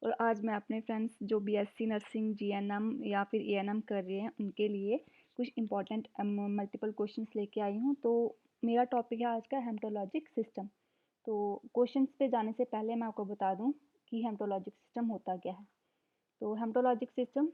और आज मैं अपने फ्रेंड्स जो बीएससी नर्सिंग, जीएनएम या फिर एएनएम कर रहे हैं उनके लिए कुछ इंपॉर्टेंट मल्टीपल क्वेश्चंस लेके आई हूँ। तो मेरा टॉपिक है आज का हेमटोलॉजिक सिस्टम। तो क्वेश्चंस पे जाने से पहले मैं आपको बता दूँ कि हेमटोलॉजिक सिस्टम होता क्या है। तो हेमटोलॉजिक सिस्टम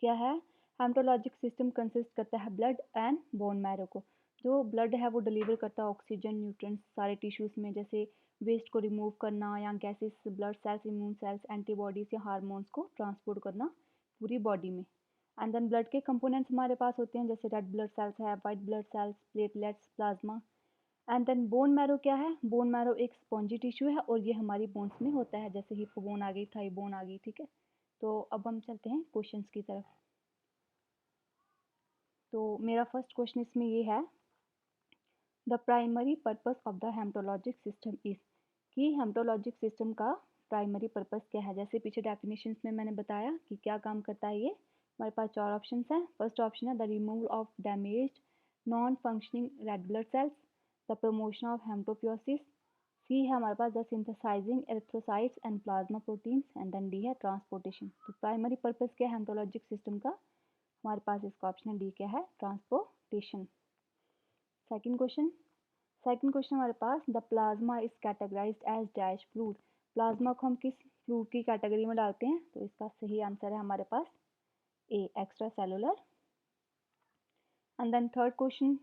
क्या है? हेमटोलॉजिक सिस्टम कंसिस्ट करता है ब्लड एंड बोन मैरो को। जो ब्लड है वो डिलीवर करता है ऑक्सीजन, न्यूट्रिएंट्स सारे टिश्यूज़ में, जैसे वेस्ट को रिमूव करना या gases, blood cells, immune cells, antibodies या हार्मोन्स को ट्रांसपोर्ट करना पूरी बॉडी में। एंड देन ब्लड के कंपोनेंट्स हमारे पास होते हैं, जैसे रेड ब्लड सेल्स है, white blood cells, platelets, plasma. And then bone marrow क्या है? बोन मैरो एक स्पॉन्जी टिश्यू है और ये हमारी बोन्स में होता है, जैसे हिप बोन आ गई, थाई बोन आ गई, ठीक है। तो अब हम चलते हैं क्वेश्चंस की तरफ। तो मेरा फर्स्ट क्वेश्चन इसमें ये है, the primary purpose of the haematologic system is, कि हेमटोलॉजिक सिस्टम का प्राइमरी पर्पस क्या है। जैसे पीछे डेफिनेशंस में मैंने बताया कि क्या काम करता है ये। हमारे पास चार ऑप्शंस हैं। फर्स्ट ऑप्शन है the removal of damaged non functioning red blood cells, the promotion of haematopoiesis. C है हमारे पास the synthesizing erythrocytes and plasma proteins. And then D है ट्रांसपोर्टेशन। तो प्राइमरी पर्पस क्या है हेमटोलॉजिक सिस्टम का? हमारे पास इसका ऑप्शन डी क्या है? ट्रांसपोर्टेशन। सेकंड क्वेश्चन हमारे पास, the plasma is categorised as dash fluid. Plasma को हम किस फ्लूइड की कैटेगरी में डालते हैं? तो इसका सही आंसर है हमारे पास A, extracellular. And then third question,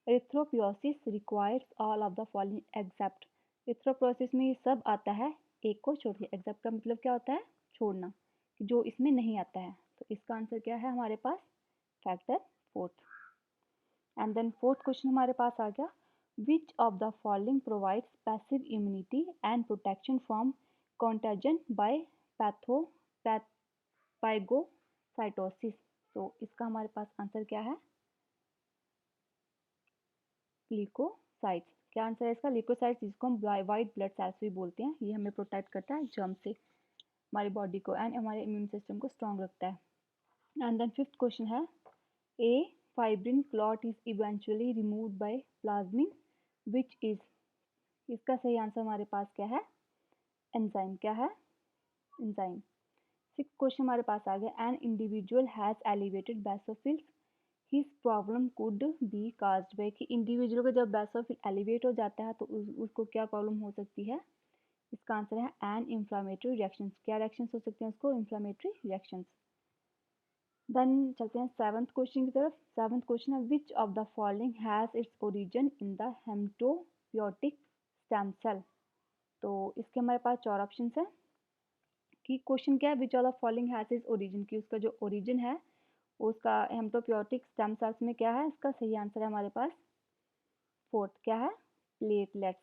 erythropoiesis requires all of the following except. Erythropoiesis में ये सब आता है, एक को छोड़िए। एक्सेप्ट का मतलब क्या होता है? छोड़ना, जो इसमें नहीं आता है। तो इसका आंसर क्या है हमारे पास? Factor fourth. And then fourth question हमारे पास आ गया, which of the following provides passive immunity and protection from contagion by phagocytosis. तो इसका हमारे पास आंसर क्या है? ल्यूकोसाइट्स। क्या आंसर है इसका? ल्यूकोसाइट्स, जिसको हम वाइट ब्लड सेल्स भी बोलते हैं। ये हमें प्रोटेक्ट करता है जर्म से, हमारी बॉडी को, एंड हमारे इम्यून सिस्टम को स्ट्रॉन्ग रखता है। एंड देन फिफ्थ क्वेश्चन है, a fibrin clot is eventually removed by plasmin which is. इसका सही आंसर हमारे पास क्या है? एंजाइम। क्या है? एंजाइम। सिक्स क्वेश्चन हमारे पास आ गया, an individual has elevated basophils his problem could be caused by. कि इंडिविजुअल का जब बेसोफिल एलिवेट हो जाता है तो उसको क्या प्रॉब्लम हो सकती है? इसका आंसर है एन इंफ्लामेटरी रिएक्शंस। क्या रिएक्शंस हो सकते हैं उसको? Inflammatory reactions. देन चलते हैं सेवंथ क्वेश्चन की तरफ। सेवंथ क्वेश्चन है, which of the following has its origin in the haematopoietic stem cell. तो इसके हमारे पास चार ऑप्शन है कि क्वेश्चन क्या है, which of the following has its origin, की उसका जो ओरिजिन है उसका हेमटोपियोटिक स्टेम सेल्स में क्या है? इसका सही आंसर है हमारे पास फोर्थ। क्या है? प्लेटलेट्स।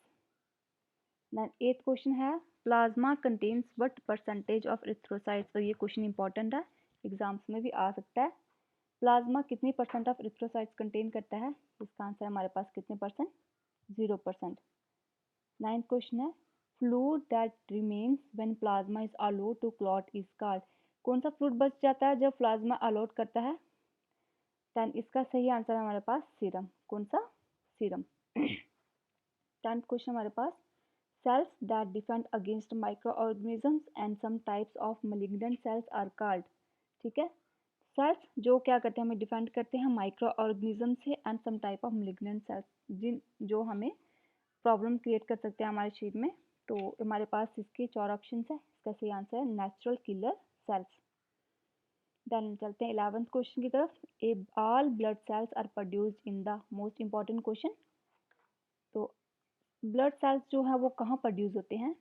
देन एथ क्वेश्चन है, plasma contains what percentage of erythrocytes. तो ये क्वेश्चन इंपॉर्टेंट है, एग्जाम्स में भी आ सकता है। प्लाज्मा कितनी परसेंट ऑफ एरिथ्रोसाइट्स कंटेन करता है? इसका आंसर हमारे पास कितने परसेंट? 0%। नाइन्थ क्वेश्चन है, fluid that remains when plasma is allowed to clot is called. कौन सा फ्लूइड बच जाता है जब प्लाज्मा अलाउड करता है? देन इसका सही आंसर है हमारे पास सीरम। कौन सा? सीरम। टेंथ क्वेश्चन हमारे पास, cells that defend against microorganisms and some types of malignant cells are called। ठीक है, सेल्स जो क्या करते हैं, हमें डिफेंड करते हैं माइक्रो ऑर्गेनिज्म से and some type of malignant cells, जिन जो हमें प्रॉब्लम क्रिएट कर सकते हैं हमारे शरीर में। तो हमारे पास इसके चार ऑप्शन है। इसका सही आंसर है नेचुरल किलर सेल्स। देन चलते हैं 11th क्वेश्चन की तरफ, A all blood cells are produced in the, most important question. तो ब्लड सेल्स जो है वो कहाँ प्रोड्यूस होते हैं?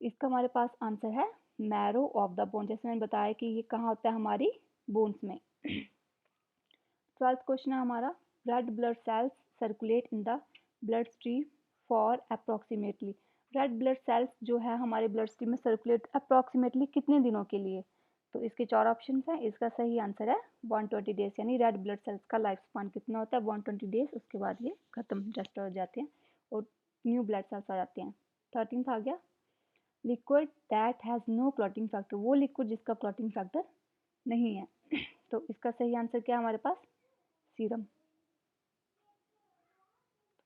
इसका हमारे पास आंसर है मैरो ऑफ द बोन। जैसे मैंने बताया कि ये कहाँ होता है? हमारी बोन्स में। 12th क्वेश्चन है हमारा, red blood sales circulate in the blood stream for approximately. Red blood cells जो है हमारे ब्लड स्ट्रीम में सर्कुलेट अप्रोक्सीमेटली कितने दिनों के लिए? तो इसके चार ऑप्शन हैं। इसका सही आंसर है 120 डेज। यानी रेड ब्लड सेल्स का लाइफ स्पान कितना होता है? 120 डेज। उसके बाद ये खत्म, डस्ट हो जाते हैं और न्यू ब्लड सेल्स आ जाते हैं। 13th आ गया, liquid that has no clotting factor. वो लिक्विड जिसका क्लॉटिंग फैक्टर नहीं है। तो इसका सही आंसर क्या है हमारे पास? Serum.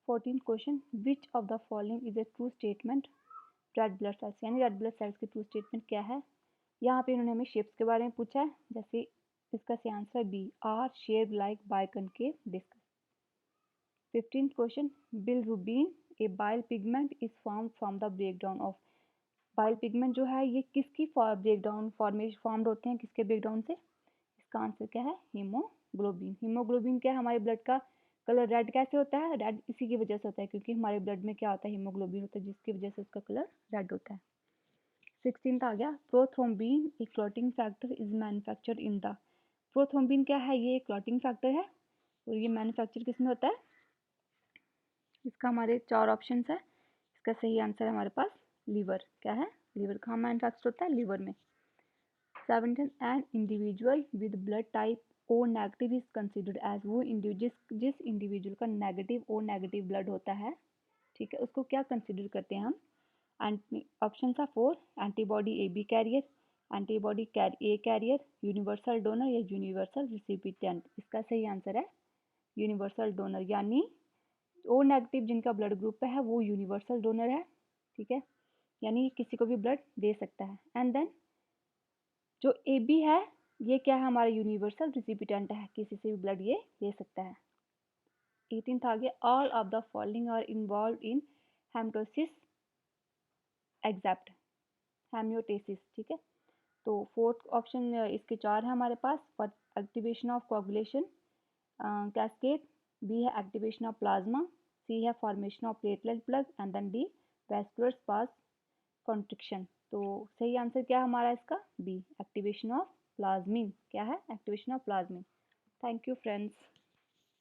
14th question, which of the following is a true statement. Red blood cells, यानी रेड ब्लड सेल्स की ट्रू स्टेटमेंट क्या है। यहाँ पे इन्होंने हमें शेप्स के बारे में पूछा है, जैसे इसका सही आंसर है B, are shape like biconcave disc. 15th question, bilirubin a bile pigment is form from the breakdown of. Bile pigment जो है ये किसकी ब्रेकडाउन फॉर्मेशन फॉर्म्ड होते हैं, किसके ब्रेकडाउन से। इसका आंसर क्या है, हीमोग्लोबिन। हीमोग्लोबिन क्या है, हमारे ब्लड का कलर रेड कैसे होता है, रेड इसी की वजह से होता है क्योंकि हमारे ब्लड में क्या होता है, हीमोग्लोबिन होता है, जिसकी वजह से उसका कलर रेड होता है। 16th आ गया, prothrombin A clotting factor is manufactured in the. Prothrombin क्या है, ये क्लॉटिंग फैक्टर है और ये मैन्युफैक्चर किस में होता है। इसका हमारे 4 ऑप्शन है। इसका सही आंसर है हमारे पास लीवर। क्या है, लीवर कहाँ मैन्युफैक्चर होता है, लीवर में। 17th, an individual with blood type O negative is considered as, वो जिस इंडिविजुअल का नेगेटिव ओ नेगेटिव ब्लड होता है, ठीक है, उसको क्या कंसिडर करते हैं हम। ऑप्शन था 4, antibody A B carrier, antibody A carrier, universal donor या यूनिवर्सल रिसिपिटेंट। इसका सही आंसर है यूनिवर्सल डोनर, यानी ओ नेगेटिव जिनका ब्लड ग्रुप है वो यूनिवर्सल डोनर है, ठीक है, यानी किसी को भी ब्लड दे सकता है। एंड देन जो ए बी है ये क्या है, हमारा यूनिवर्सल रिसिपिटेंट है, किसी से भी ब्लड ये ले सकता है। 18th आ गया, all of the following are involve in haemostasis except haemostasis, ठीक है। तो 4th ऑप्शन इसके 4 है हमारे पास, for activation of coagulation cascade, B है एक्टिवेशन ऑफ प्लाज्मा, सी है formation of platelet plug and then D vascular spasm constriction. तो सही आंसर क्या है हमारा इसका, बी एक्टिवेशन ऑफ प्लाज्मिन। क्या है, activation of plasmin. Thank you friends.